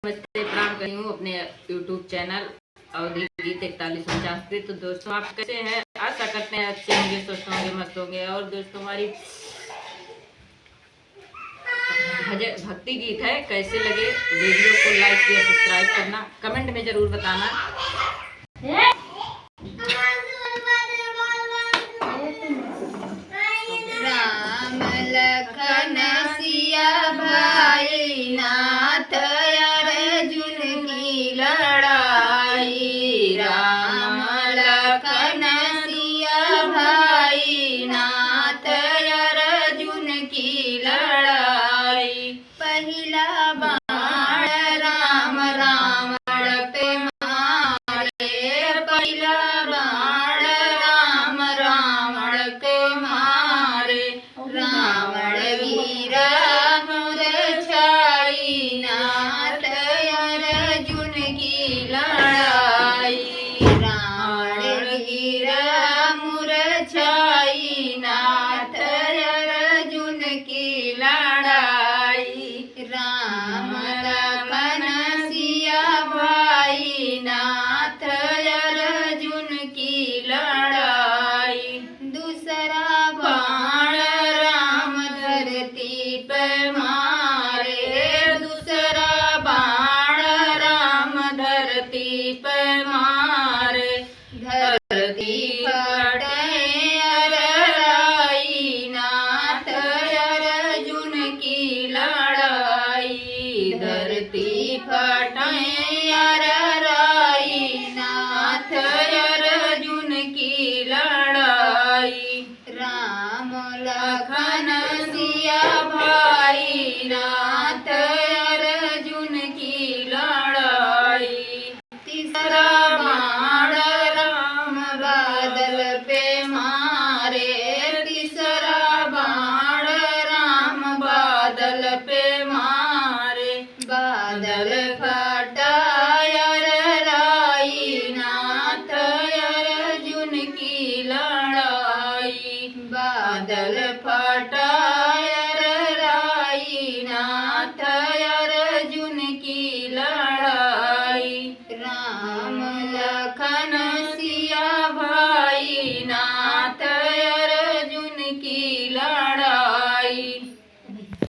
नमस्ते, प्रणाम कर रही हूँ अपने YouTube चैनल अवधि गीत 4149 पे। तो दोस्तों आप कैसे हैं? आशा करते हैं अच्छे होंगे, स्वस्थ होंगे, मस्त होंगे। और दोस्तों हमारी भक्ति गीत है, कैसे लगे वीडियो को लाइक या सब्सक्राइब करना, कमेंट में जरूर बताना। राम लखन सिया भाई नाथ अर्जुन की लड़ाई। राम लखन सिया भाई नाथ अर्जुन की लड़ाई। पहला बाण राम रावण पे मारे, पहला बाण राम रावण के मारे। रावण वीर मूर्छाई नाथ अर्जुन की लड़ाई। रावण वीर मूर्छाई नाथ अर्जुन की लड़ाई। राम लखन सिया भाई नाथ अर्जुन की लड़ाई। दूसरा बाण राम धरती पे मारे, दूसरा बाण राम धरती पे मारे। धरती फटे अरराई नाथ अर्जुन की लड़ाई। धरती फटे